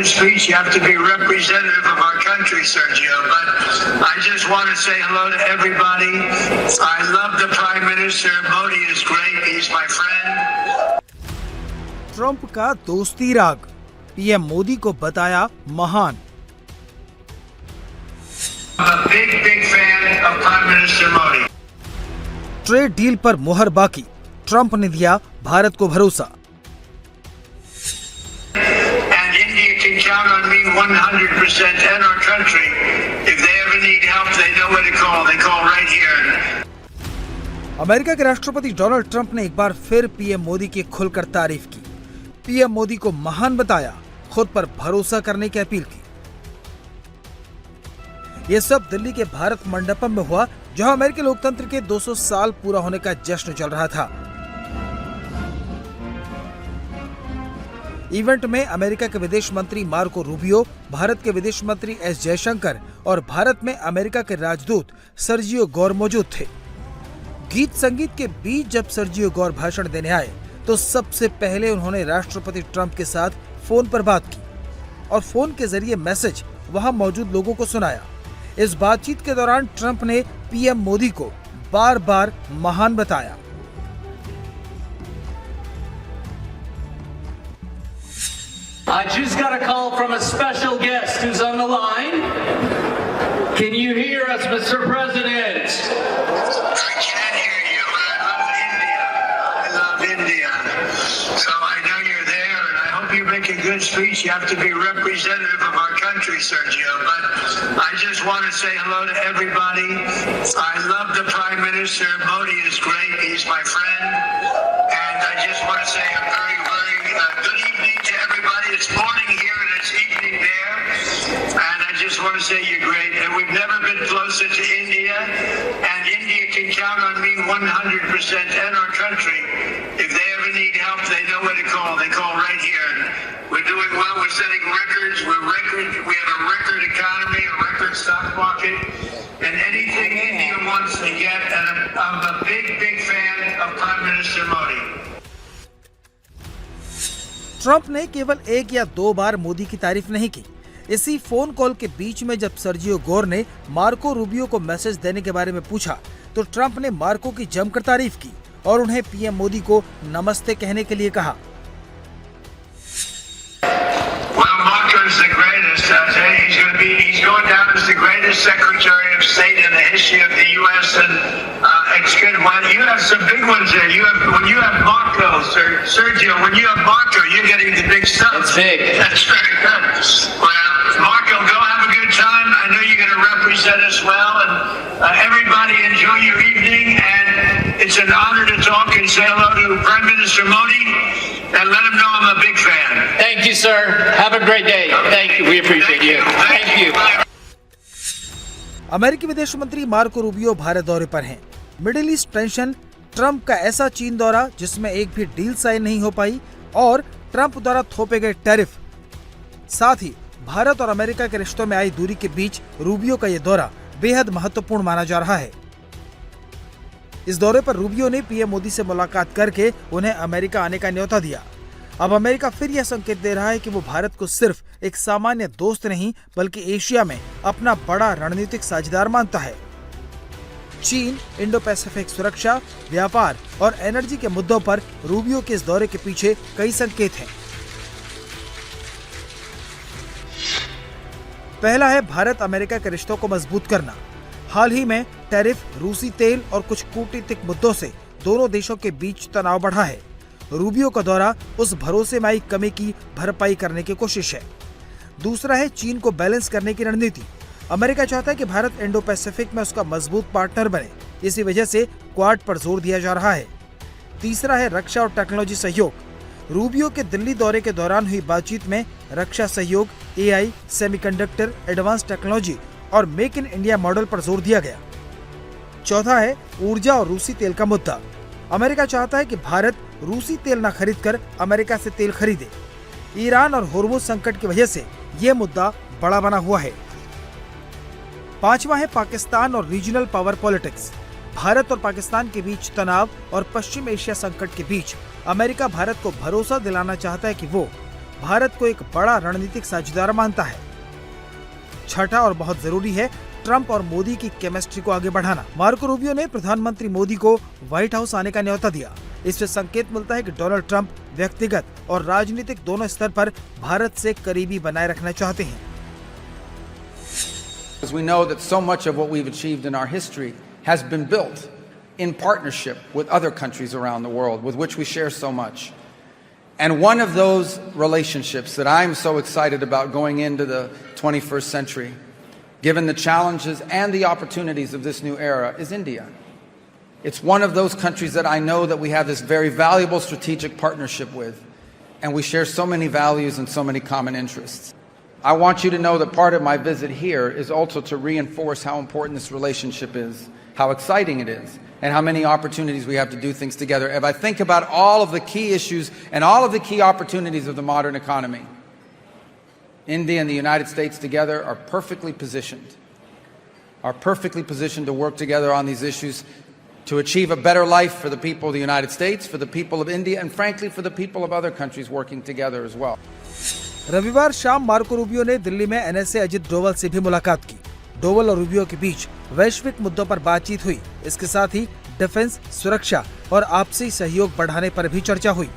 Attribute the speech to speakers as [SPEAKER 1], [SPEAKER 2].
[SPEAKER 1] good speech, you have to be representative of our country, Sergio. But I just want to say hello to everybody. I love the Prime Minister. Modi is great. He's my friend.
[SPEAKER 2] Trump का दोस्ती राग, PM Modi को बताया महान।
[SPEAKER 1] I'm a big fan of Prime Minister Modi.
[SPEAKER 2] Trade deal पर मुहर बाकी, Trump ने दिया भारत को भरोसा।
[SPEAKER 1] And India can count on me 100% and our country. If they ever need help, they know where to call. They call right here.
[SPEAKER 2] America के राष्ट्रपति Donald Trump ने एक बार फिर पीएम मोदी की खुलकर तारीफ की। पीएम मोदी को महान बताया, खुद पर भरोसा करने की अपील की। ये सब दिल्ली के भारत मंडपम में हुआ, जहां अमेरिकी लोकतंत्र के 200 साल पूरा होने का जश्न चल रहा था। इवेंट में अमेरिका के विदेश मंत्री मार्को रूबियो, भारत के विदेश मंत्री एस जयशंकर और भारत में अमेरिका के राजदूत सर्जियो गौर मौजूद थे। गीत संगीत के बीच जब सर्जियो गौर भाषण देने आए तो सबसे पहले उन्होंने राष्ट्रपति ट्रंप के साथ फोन पर बात की और फोन के जरिए मैसेज वहां मौजूद लोगों को सुनाया। इस बातचीत के दौरान ट्रंप ने पीएम मोदी को बार बार महान बताया।
[SPEAKER 3] I just got a call from a special guest who's on the line. Can you hear us, Mr. President?
[SPEAKER 1] I can hear you. I love India. I love India. So I know you're there, and I hope you make a good speech. You have to be representative of our country, Sergio. But I just want to say hello to everybody. I love the Prime Minister. Modi is great. He's my friend. And I just want to say a very good evening to everybody. It's morning here and it's evening there. And I just want to say you're great. And we've never been closer to India. And India can count on me 100% and our country. If they ever need help, they know where to call. They call right here. We're doing well. We're setting records. We have a record economy, a record stock market. And anything India wants to get. And I'm a big fan of Prime Minister Modi.
[SPEAKER 2] Trump ने केवल एक या दो बार मोदी की तारीफ नहीं की। इसी फोन कॉल के बीच में जब सर्जियो गौर ने मार्को रूबियो को मैसेज देने के बारे में पूछा तो ट्रंप ने मार्को की जमकर तारीफ की और उन्हें पीएम मोदी को नमस्ते कहने के लिए कहा।
[SPEAKER 1] Well, Marco's the greatest. He's going down as the greatest Secretary of State in the history of the U.S. and it's good. Well, you have some big ones there. When you have Marco, Sergio, when you have Marco, you're getting the big stuff.
[SPEAKER 3] That's big.
[SPEAKER 1] That's very good. Well, Marco, go have a good time. I know you're going to represent us well, and everybody enjoy your evening. And it's an honor to talk and say hello to Prime Minister Modi, and let him know I'm a big fan.
[SPEAKER 3] Thank you, sir. Have a great day. Thank you. We appreciate you. Thank you.
[SPEAKER 2] अमेरिकी विदेश मंत्री Marco Rubio Bharat दौरे पर हैं। Middle east tension, Trump का ऐसा चीन दौरा जिसमें एक भी डील साइन नहीं हो पाई और ट्रंप द्वारा थोपे गए टैरिफ, साथ ही भारत और अमेरिका के रिश्तों में आई दूरी के बीच रूबियो का यह दौरा बेहद महत्वपूर्ण माना जा रहा है। इस दौरे पर रूबियो ने पीएम मोदी से मुलाकात करके उन्हें अमेरिका आने का न्योता दिया। अब अमेरिका फिर यह संकेत दे रहा है कि वो भारत को सिर्फ एक सामान्य दोस्त नहीं बल्कि एशिया में अपना बड़ा रणनीतिक साझेदार मानता है। चीन, इंडो पैसिफिक सुरक्षा, व्यापार और एनर्जी के मुद्दों पर रूबियो के इस दौरे के पीछे कई संकेत हैं। पहला है भारत अमेरिका के रिश्तों को मजबूत करना। हाल ही में टैरिफ, रूसी तेल और कुछ कूटनीतिक मुद्दों से दोनों देशों के बीच तनाव बढ़ा है। रूबियो का दौरा उस भरोसे में आई कमी की भरपाई करने की कोशिश है। दूसरा है चीन को बैलेंस करने की रणनीति। अमेरिका चाहता है कि भारत इंडो पैसिफिक में उसका मजबूत पार्टनर बने, इसी वजह से क्वाड पर जोर दिया जा रहा है। तीसरा है रक्षा और टेक्नोलॉजी सहयोग। रूबियो के दिल्ली दौरे के दौरान हुई बातचीत में रक्षा सहयोग, एआई, सेमीकंडक्टर, एडवांस टेक्नोलॉजी और मेक इन इंडिया मॉडल पर जोर दिया गया। चौथा है ऊर्जा और रूसी तेल का मुद्दा। अमेरिका चाहता है कि भारत रूसी तेल न खरीदकर अमेरिका से तेल खरीदे। ईरान और होर्मुज संकट की वजह से यह मुद्दा बड़ा बना हुआ है। पांचवा है पाकिस्तान और रीजनल पावर पॉलिटिक्स। भारत और पाकिस्तान के बीच तनाव और पश्चिम एशिया संकट के बीच अमेरिका भारत को भरोसा दिलाना चाहता है कि वो भारत को एक बड़ा रणनीतिक साझेदार मानता है। छठा और बहुत जरूरी है ट्रंप और मोदी की केमिस्ट्री को आगे बढ़ाना। मार्को रूबियो ने प्रधानमंत्री मोदी को व्हाइट हाउस आने का न्योता दिया। इससे संकेत मिलता है कि डोनाल्ड ट्रंप व्यक्तिगत और राजनीतिक दोनों स्तर पर भारत से करीबी बनाए रखना चाहते हैं।
[SPEAKER 4] Because we know that so much of what we've achieved in our history has been built in partnership with other countries around the world with which we share so much. And one of those relationships that I'm so excited about going into the 21st century, given the challenges and the opportunities of this new era, is India. It's one of those countries that I know that we have this very valuable strategic partnership with, and we share so many values and so many common interests. I want you to know that part of my visit here is also to reinforce how important this relationship is, how exciting it is, and how many opportunities we have to do things together. If I think about all of the key issues and all of the key opportunities of the modern economy, India and the United States together are perfectly positioned to work together on these issues to achieve a better life for the people of the United States, for the people of India, and frankly for the people of other countries working together as well.
[SPEAKER 2] रविवार शाम Marco Rubio ने दिल्ली में NSA Ajit Doval से भी मुलाकात की। डोवल और Rubio के बीच वैश्विक मुद्दों पर बातचीत हुई। इसके साथ ही डिफेंस, सुरक्षा और आपसी सहयोग बढ़ाने पर भी चर्चा हुई।